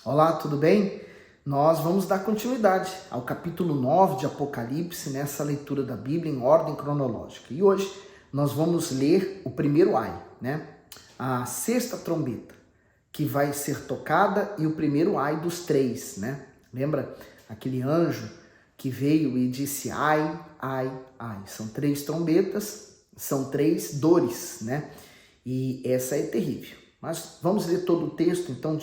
Olá, tudo bem? Nós vamos dar continuidade ao capítulo 9 de Apocalipse, nessa leitura da Bíblia em ordem cronológica. E hoje nós vamos ler o primeiro ai, A sexta trombeta, que vai ser tocada, e o primeiro ai dos três, Lembra aquele anjo que veio e disse ai, ai, ai. São três trombetas, são três dores, E essa é terrível. Mas vamos ler todo o texto, então,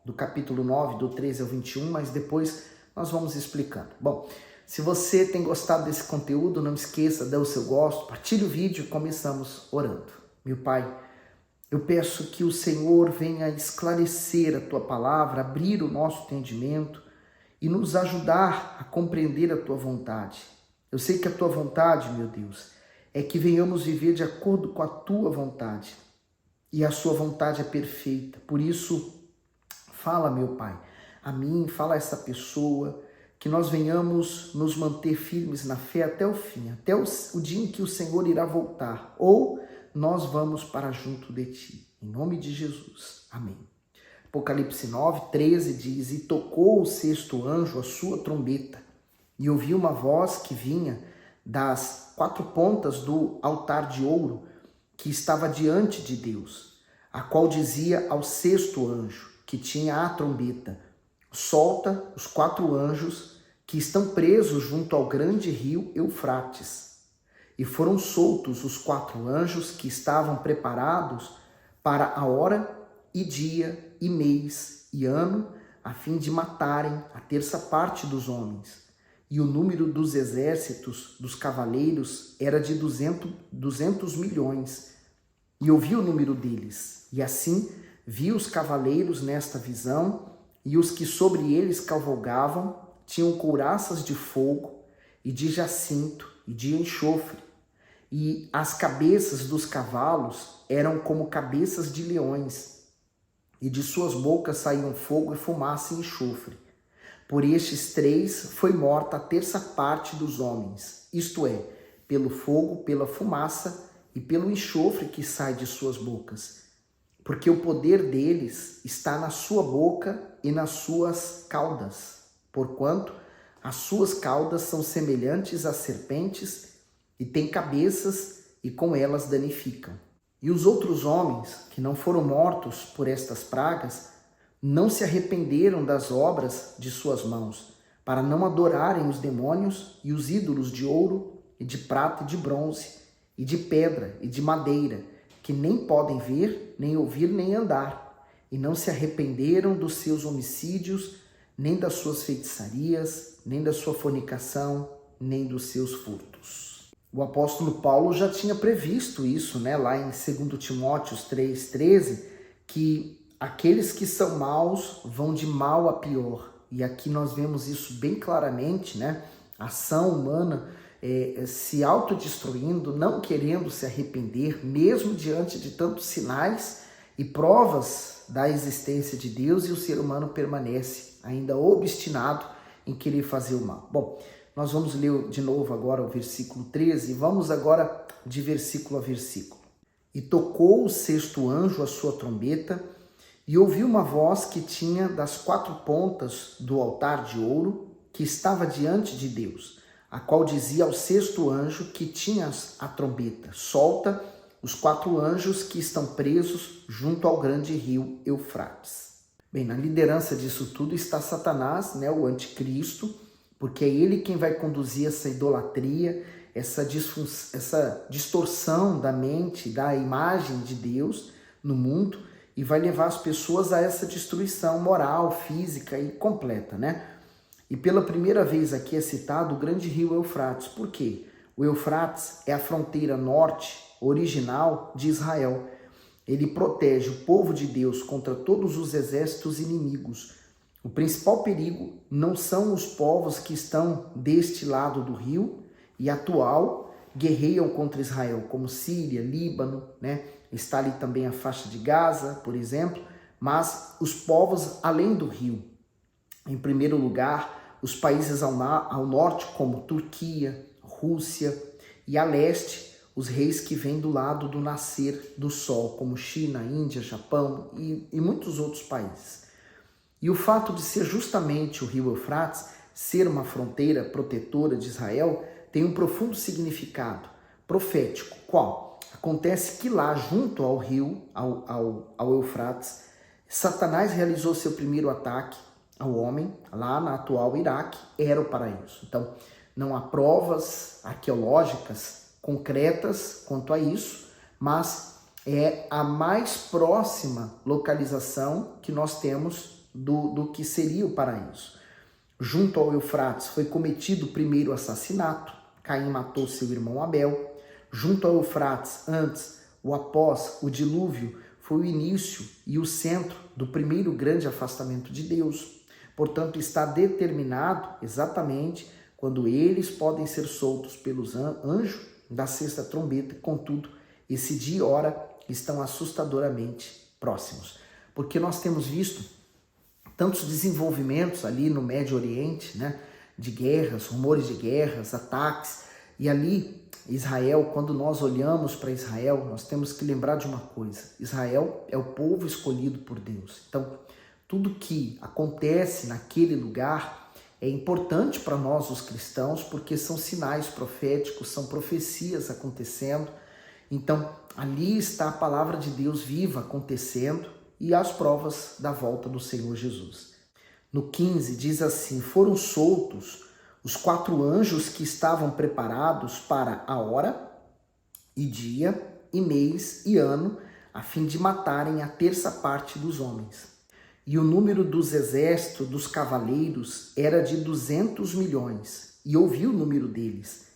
do capítulo 9, do 13 ao 21, mas depois nós vamos explicando. Bom, se você tem gostado desse conteúdo, não esqueça, dê o seu gosto, partilhe o vídeo e começamos orando. Meu Pai, eu peço que o Senhor venha esclarecer a Tua palavra, abrir o nosso entendimento e nos ajudar a compreender a Tua vontade. Eu sei que a Tua vontade, meu Deus, é que venhamos viver de acordo com a Tua vontade. E a Sua vontade é perfeita. Por isso, fala, meu Pai, a mim, fala a essa pessoa, que nós venhamos nos manter firmes na fé até o fim, até o dia em que o Senhor irá voltar, ou nós vamos para junto de Ti. Em nome de Jesus. Amém. Apocalipse 9, 13 diz: E tocou o sexto anjo a sua trombeta, e ouvi uma voz que vinha das quatro pontas do altar de ouro que estava diante de Deus, a qual dizia ao sexto anjo, que tinha a trombeta: solta os quatro anjos que estão presos junto ao grande rio Eufrates. E foram soltos os quatro anjos que estavam preparados para a hora e dia e mês e ano, a fim de matarem a terça parte dos homens. E o número dos exércitos dos cavaleiros era de 200 milhões. E ouvi o número deles, e assim vi os cavaleiros nesta visão, e os que sobre eles cavalgavam tinham couraças de fogo e de jacinto e de enxofre, e as cabeças dos cavalos eram como cabeças de leões, e de suas bocas saíam fogo e fumaça e enxofre. Por estes três foi morta a terça parte dos homens, isto é, pelo fogo, pela fumaça e pelo enxofre que sai de suas bocas. Porque o poder deles está na sua boca e nas suas caudas, porquanto as suas caudas são semelhantes às serpentes e têm cabeças e com elas danificam. E os outros homens, que não foram mortos por estas pragas, não se arrependeram das obras de suas mãos, para não adorarem os demônios e os ídolos de ouro e de prata e de bronze e de pedra e de madeira, que nem podem ver, nem ouvir, nem andar, e não se arrependeram dos seus homicídios, nem das suas feitiçarias, nem da sua fornicação, nem dos seus furtos. O apóstolo Paulo já tinha previsto isso, lá em 2 Timóteo 3,13, que aqueles que são maus vão de mal a pior. E aqui nós vemos isso bem claramente, A ação humana se autodestruindo, não querendo se arrepender, mesmo diante de tantos sinais e provas da existência de Deus, e o ser humano permanece ainda obstinado em querer fazer o mal. Bom, nós vamos ler de novo agora o versículo 13, e vamos agora de versículo a versículo. E tocou o sexto anjo a sua trombeta, e ouvi uma voz que tinha das quatro pontas do altar de ouro que estava diante de Deus, a qual dizia ao sexto anjo que tinha a trombeta: solta os quatro anjos que estão presos junto ao grande rio Eufrates. Bem, na liderança disso tudo está Satanás, o anticristo, porque é ele quem vai conduzir essa idolatria, essa distorção da mente, da imagem de Deus no mundo, e vai levar as pessoas a essa destruição moral, física e completa, E pela primeira vez aqui é citado o grande rio Eufrates. Por quê? O Eufrates é a fronteira norte original de Israel. Ele protege o povo de Deus contra todos os exércitos inimigos. O principal perigo não são os povos que estão deste lado do rio e atual guerreiam contra Israel, como Síria, Líbano, Está ali também a faixa de Gaza, por exemplo, mas os povos além do rio. Em primeiro lugar, os países ao norte, como Turquia, Rússia, e a leste, os reis que vêm do lado do nascer do sol, como China, Índia, Japão e muitos outros países. E o fato de ser justamente o rio Eufrates, ser uma fronteira protetora de Israel, tem um profundo significado profético. Qual? Acontece que lá, junto ao rio, ao Eufrates, Satanás realizou seu primeiro ataque ao homem, lá na atual Iraque, era o paraíso. Então, não há provas arqueológicas concretas quanto a isso, mas é a mais próxima localização que nós temos do que seria o paraíso. Junto ao Eufrates foi cometido o primeiro assassinato, Caim matou seu irmão Abel. Junto ao Eufrates, antes ou após o dilúvio, foi o início e o centro do primeiro grande afastamento de Deus. Portanto, está determinado exatamente quando eles podem ser soltos pelos anjos da sexta trombeta. Contudo, esse dia e hora estão assustadoramente próximos. Porque nós temos visto tantos desenvolvimentos ali no Médio Oriente, né, de guerras, rumores de guerras, ataques, e ali Israel, quando nós olhamos para Israel, nós temos que lembrar de uma coisa: Israel é o povo escolhido por Deus. Então, tudo que acontece naquele lugar é importante para nós, os cristãos, porque são sinais proféticos, são profecias acontecendo. Então, ali está a palavra de Deus viva acontecendo e as provas da volta do Senhor Jesus. No 15 diz assim: foram soltos os 4 anjos que estavam preparados para a hora e dia e mês e ano, a fim de matarem a terça parte dos homens. E o número dos exércitos dos cavaleiros era de 200 milhões, e ouvi o número deles.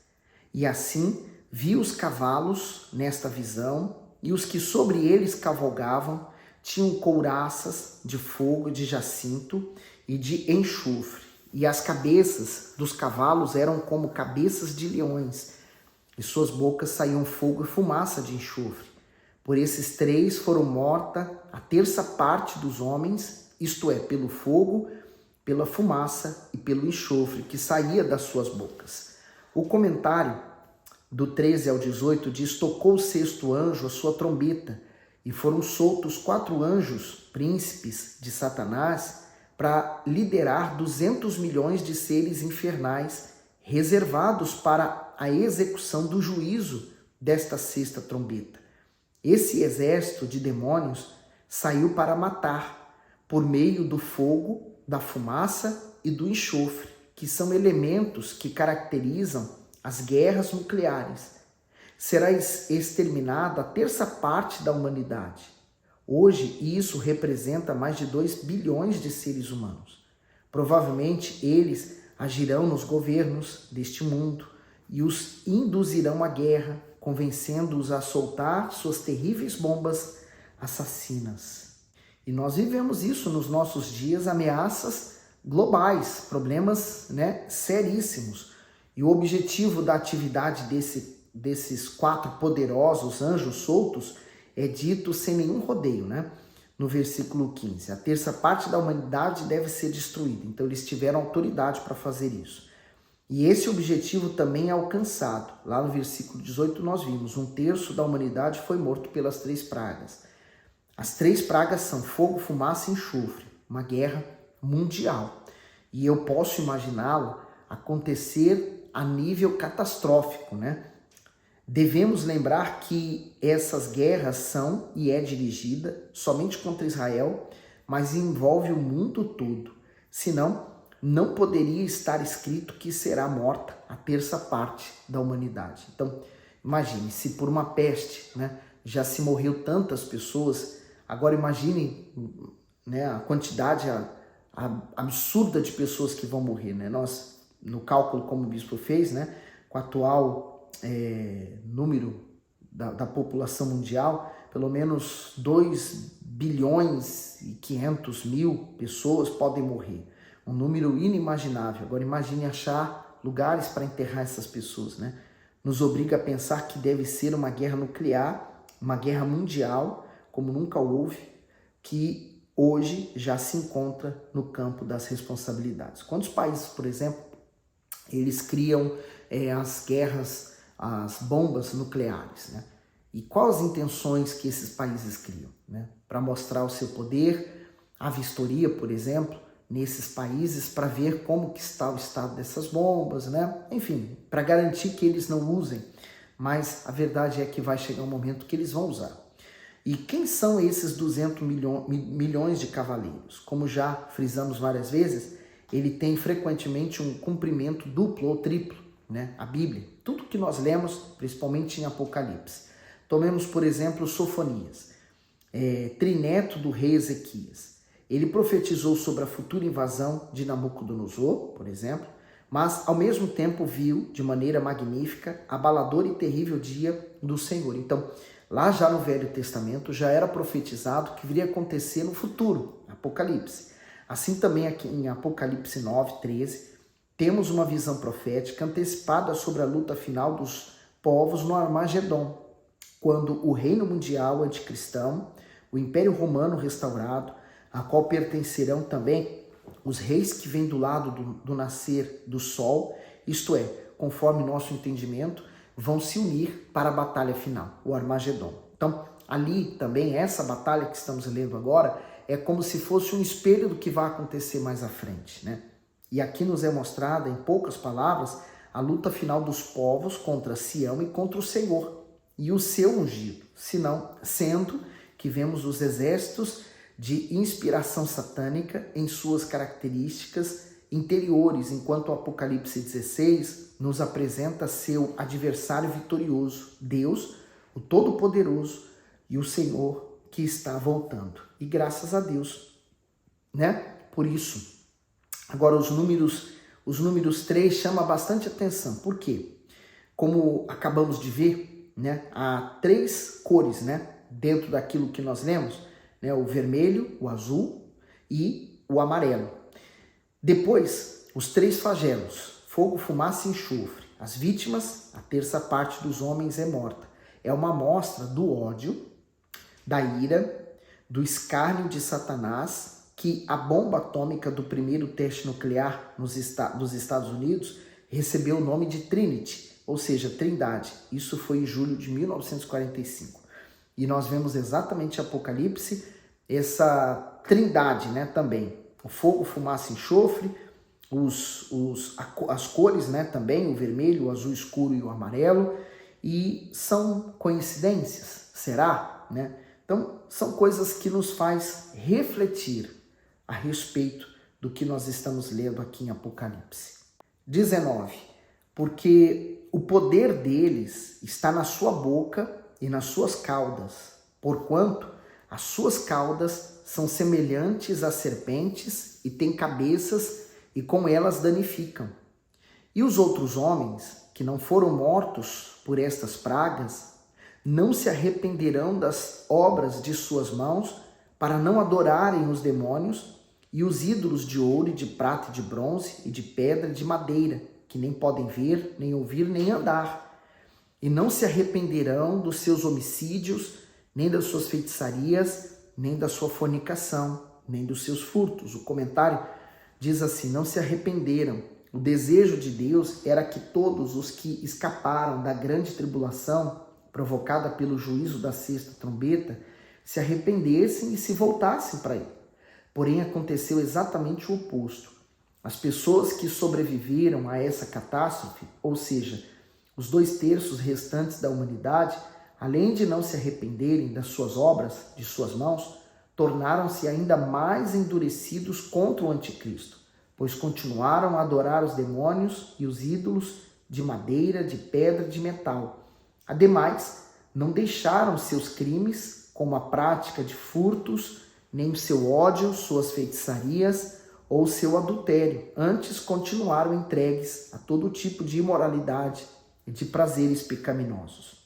E assim vi os cavalos nesta visão, e os que sobre eles cavalgavam tinham couraças de fogo, de jacinto e de enxofre, e as cabeças dos cavalos eram como cabeças de leões, e suas bocas saíam fogo e fumaça de enxofre. Por esses 3 foram morta a terça parte dos homens, isto é, pelo fogo, pela fumaça e pelo enxofre que saía das suas bocas. O comentário do 13 ao 18 diz: tocou o 6º anjo a sua trombeta, e foram soltos 4 anjos, príncipes de Satanás, para liderar 200 milhões de seres infernais, reservados para a execução do juízo desta 6ª trombeta. Esse exército de demônios saiu para matar, por meio do fogo, da fumaça e do enxofre, que são elementos que caracterizam as guerras nucleares. Será exterminada a terça parte da humanidade. Hoje, isso representa mais de 2 bilhões de seres humanos. Provavelmente, eles agirão nos governos deste mundo e os induzirão à guerra, convencendo-os a soltar suas terríveis bombas assassinas. E nós vivemos isso nos nossos dias, ameaças globais, problemas, seríssimos. E o objetivo da atividade desses 4 poderosos anjos soltos é dito sem nenhum rodeio, no versículo 15. A terça parte da humanidade deve ser destruída. Então eles tiveram autoridade para fazer isso. E esse objetivo também é alcançado. Lá no versículo 18 nós vimos: 1/3 da humanidade foi morto pelas 3 pragas. As 3 pragas são fogo, fumaça e enxofre. Uma guerra mundial. E eu posso imaginá-lo acontecer a nível catastrófico, Devemos lembrar que essas guerras são e é dirigida somente contra Israel, mas envolve o mundo todo. Senão, não poderia estar escrito que será morta a terça parte da humanidade. Então, imagine, se por uma peste, já se morreu tantas pessoas, agora imagine, a quantidade absurda de pessoas que vão morrer, Nós, no cálculo como o bispo fez, com o atual número da população mundial, pelo menos 2 bilhões e 500 mil pessoas podem morrer. Um número inimaginável. Agora imagine achar lugares para enterrar essas pessoas, Nos obriga a pensar que deve ser uma guerra nuclear, uma guerra mundial, como nunca houve, que hoje já se encontra no campo das responsabilidades. Quantos países, por exemplo, eles criam as guerras, as bombas nucleares, E quais as intenções que esses países criam, Para mostrar o seu poder, a vistoria, por exemplo, nesses países para ver como que está o estado dessas bombas, né? Enfim, para garantir que eles não usem, mas a verdade é que vai chegar um momento que eles vão usar. E quem são esses 200 milhões de cavaleiros? Como já frisamos várias vezes, ele tem frequentemente um cumprimento duplo ou triplo, né? A Bíblia, tudo que nós lemos, principalmente em Apocalipse. Tomemos, por exemplo, Sofonias, trineto do rei Ezequias. Ele profetizou sobre a futura invasão de Nabucodonosor, por exemplo, mas ao mesmo tempo viu de maneira magnífica, abalador e terrível dia do Senhor. Então, lá já no Velho Testamento já era profetizado que viria acontecer no futuro, Apocalipse. Assim também aqui em Apocalipse 9:13, temos uma visão profética antecipada sobre a luta final dos povos no Armagedon, quando o reino mundial anticristão, o Império Romano restaurado, a qual pertencerão também os reis que vêm do lado do nascer do sol, isto é, conforme nosso entendimento, vão se unir para a batalha final, o Armagedon. Então, ali também, essa batalha que estamos lendo agora, é como se fosse um espelho do que vai acontecer mais à frente, né? E aqui nos é mostrada, em poucas palavras, a luta final dos povos contra Sião e contra o Senhor e o seu ungido, senão, sendo que vemos os exércitos de inspiração satânica em suas características interiores, enquanto o Apocalipse 16 nos apresenta seu adversário vitorioso, Deus, o Todo-Poderoso e o Senhor que está voltando. E graças a Deus, né? Por isso. Agora os números 3 chamam bastante atenção. Por quê? Como acabamos de ver, né? Há 3 cores, né? Dentro daquilo que nós lemos, né? O vermelho, o azul e o amarelo. Depois, os 3 flagelos, fogo, fumaça e enxofre. As vítimas, a terça parte dos homens é morta. É uma amostra do ódio, da ira, do escárnio de Satanás, que a bomba atômica do primeiro teste nuclear dos Estados Unidos recebeu o nome de Trinity, ou seja, Trindade. Isso foi em julho de 1945. E nós vemos exatamente em Apocalipse essa trindade, né, também. O fogo, fumaça e enxofre, as cores, né, também, o vermelho, o azul escuro e o amarelo. E são coincidências? Será? Né? Então, são coisas que nos faz refletir a respeito do que nós estamos lendo aqui em Apocalipse. 19. Porque o poder deles está na sua boca e nas suas caudas, porquanto as suas caudas são semelhantes a serpentes e têm cabeças e com elas danificam. E os outros homens, que não foram mortos por estas pragas, não se arrependerão das obras de suas mãos para não adorarem os demônios e os ídolos de ouro e de prata e de bronze e de pedra e de madeira, que nem podem ver, nem ouvir, nem andar. E não se arrependerão dos seus homicídios, nem das suas feitiçarias, nem da sua fornicação, nem dos seus furtos. O comentário diz assim: não se arrependeram. O desejo de Deus era que todos os que escaparam da grande tribulação provocada pelo juízo da sexta trombeta se arrependessem e se voltassem para ele. Porém, aconteceu exatamente o oposto. As pessoas que sobreviveram a essa catástrofe, ou seja, os 2/3 restantes da humanidade, além de não se arrependerem das suas obras, de suas mãos, tornaram-se ainda mais endurecidos contra o anticristo, pois continuaram a adorar os demônios e os ídolos de madeira, de pedra e de metal. Ademais, não deixaram seus crimes, como a prática de furtos, nem o seu ódio, suas feitiçarias ou seu adultério. Antes, continuaram entregues a todo tipo de imoralidade e de prazeres pecaminosos.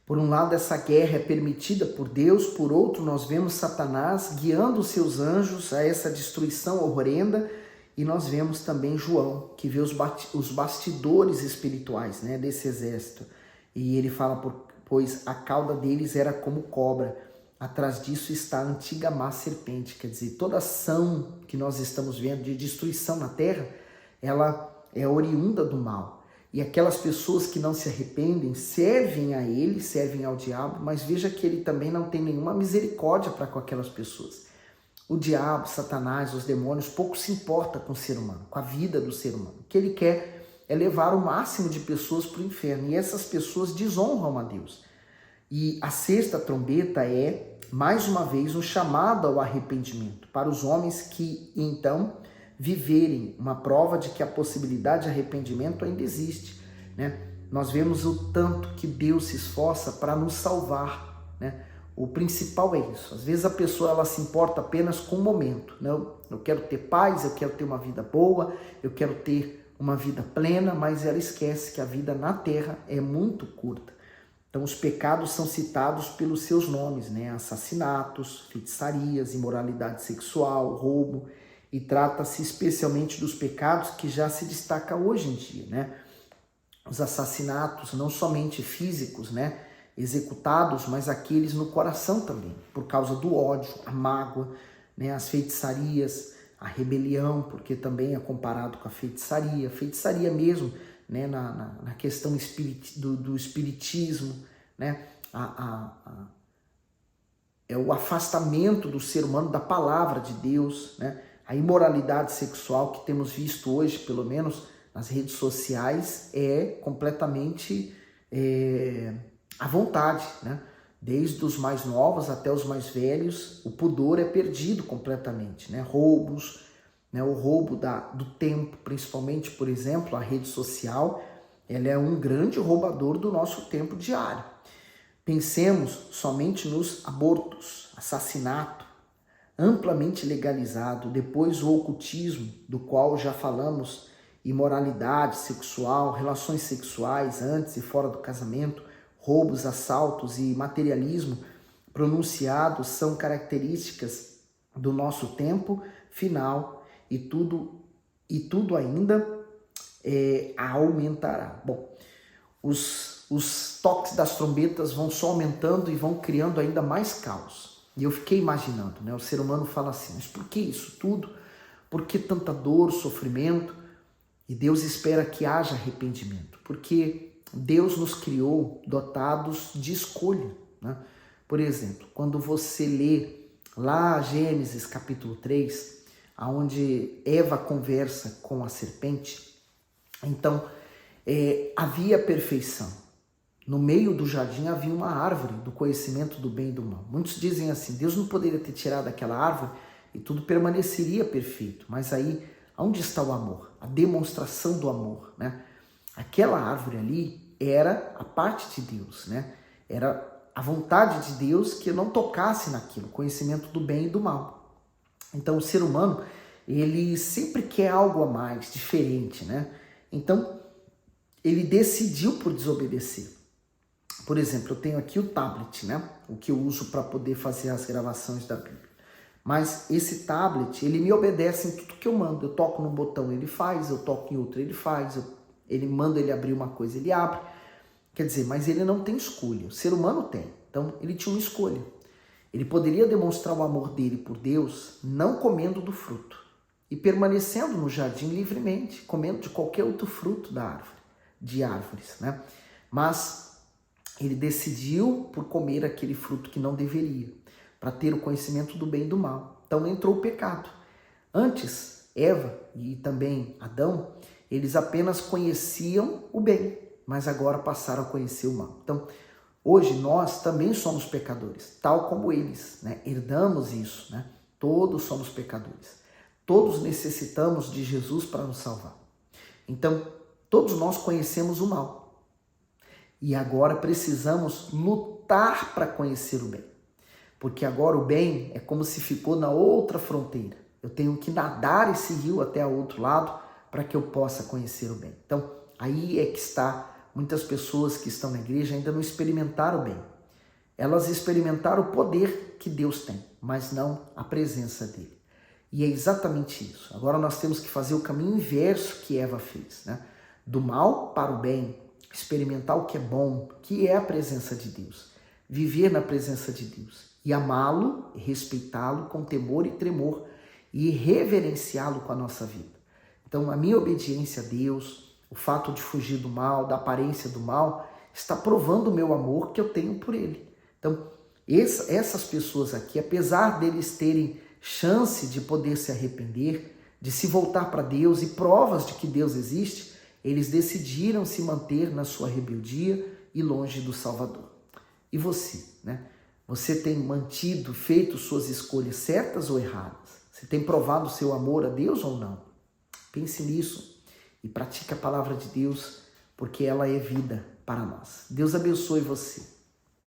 Por um lado, essa guerra é permitida por Deus, por outro, nós vemos Satanás guiando os seus anjos a essa destruição horrenda, e nós vemos também João, que vê os bastidores espirituais, né, desse exército. E ele fala, pois a cauda deles era como cobra, atrás disso está a antiga má serpente. Quer dizer, toda ação que nós estamos vendo de destruição na terra, ela é oriunda do mal. E aquelas pessoas que não se arrependem servem a ele, servem ao diabo, mas veja que ele também não tem nenhuma misericórdia para com aquelas pessoas. O diabo, Satanás, os demônios, pouco se importa com o ser humano, com a vida do ser humano. O que ele quer é levar o máximo de pessoas para o inferno. E essas pessoas desonram a Deus. E a sexta trombeta é, mais uma vez, um chamado ao arrependimento para os homens que, então, viverem uma prova de que a possibilidade de arrependimento ainda existe, né? Nós vemos o tanto que Deus se esforça para nos salvar, né? O principal é isso. Às vezes a pessoa ela se importa apenas com o momento, né? Eu quero ter paz, eu quero ter uma vida boa, eu quero ter uma vida plena, mas ela esquece que a vida na terra é muito curta. Então os pecados são citados pelos seus nomes, né? Assassinatos, feitiçarias, imoralidade sexual, roubo, e trata-se especialmente dos pecados que já se destaca hoje em dia, né? Os assassinatos, não somente físicos, né, executados, mas aqueles no coração também, por causa do ódio, a mágoa, né, as feitiçarias, a rebelião, porque também é comparado com a feitiçaria mesmo, né, na questão do espiritismo, né, é o afastamento do ser humano da palavra de Deus, né, a imoralidade sexual que temos visto hoje, pelo menos, nas redes sociais é completamente à vontade, né? Desde os mais novos até os mais velhos, o pudor é perdido completamente, né? Roubos, né? O roubo do tempo, principalmente, por exemplo, a rede social, ela é um grande roubador do nosso tempo diário. Pensemos somente nos abortos, assassinato, amplamente legalizado, depois o ocultismo, do qual já falamos, imoralidade sexual, relações sexuais antes e fora do casamento, roubos, assaltos e materialismo pronunciados são características do nosso tempo final e tudo ainda aumentará. Bom, os toques das trombetas vão só aumentando e vão criando ainda mais caos. E eu fiquei imaginando, né? O ser humano fala assim, mas por que isso tudo? Por que tanta dor, sofrimento? E Deus espera que haja arrependimento, porque Deus nos criou dotados de escolha, né? Por exemplo, quando você lê lá Gênesis capítulo 3, onde Eva conversa com a serpente, então havia perfeição. No meio do jardim havia uma árvore do conhecimento do bem e do mal. Muitos dizem assim, Deus não poderia ter tirado aquela árvore e tudo permaneceria perfeito, mas aí onde está o amor? A demonstração do amor, né? Aquela árvore ali era a parte de Deus, né? Era a vontade de Deus que não tocasse naquilo, conhecimento do bem e do mal. Então o ser humano, ele sempre quer algo a mais, diferente, né? Então ele decidiu por desobedecer. Por exemplo, eu tenho aqui o tablet, né? O que eu uso para poder fazer as gravações da Bíblia. Mas esse tablet, ele me obedece em tudo que eu mando. Eu toco num botão, ele faz. Eu toco em outro, ele faz. Ele manda ele abrir uma coisa, ele abre. Quer dizer, mas ele não tem escolha. O ser humano tem. Então, ele tinha uma escolha. Ele poderia demonstrar o amor dele por Deus não comendo do fruto e permanecendo no jardim livremente, comendo de qualquer outro fruto da árvore, de árvores, né? Mas ele decidiu por comer aquele fruto que não deveria, para ter o conhecimento do bem e do mal. Então entrou o pecado. Antes, Eva e também Adão, eles apenas conheciam o bem, mas agora passaram a conhecer o mal. Então, hoje nós também somos pecadores, tal como eles, né? Herdamos isso, né? Todos somos pecadores. Todos necessitamos de Jesus para nos salvar. Então, todos nós conhecemos o mal. E agora precisamos lutar para conhecer o bem. Porque agora o bem é como se ficou na outra fronteira. Eu tenho que nadar esse rio até o outro lado para que eu possa conhecer o bem. Então, aí é que está. Muitas pessoas que estão na igreja ainda não experimentaram o bem. Elas experimentaram o poder que Deus tem, mas não a presença dele. E é exatamente isso. Agora nós temos que fazer o caminho inverso que Eva fez, né? Do mal para o bem, experimentar o que é bom, que é a presença de Deus. Viver na presença de Deus. E amá-lo, respeitá-lo com temor e tremor e reverenciá-lo com a nossa vida. Então, a minha obediência a Deus, o fato de fugir do mal, da aparência do mal, está provando o meu amor que eu tenho por ele. Então, essas pessoas aqui, apesar deles terem chance de poder se arrepender, de se voltar para Deus e provas de que Deus existe, eles decidiram se manter na sua rebeldia e longe do Salvador. E você, né? Você tem mantido, feito suas escolhas certas ou erradas? Você tem provado o seu amor a Deus ou não? Pense nisso e pratique a palavra de Deus, porque ela é vida para nós. Deus abençoe você.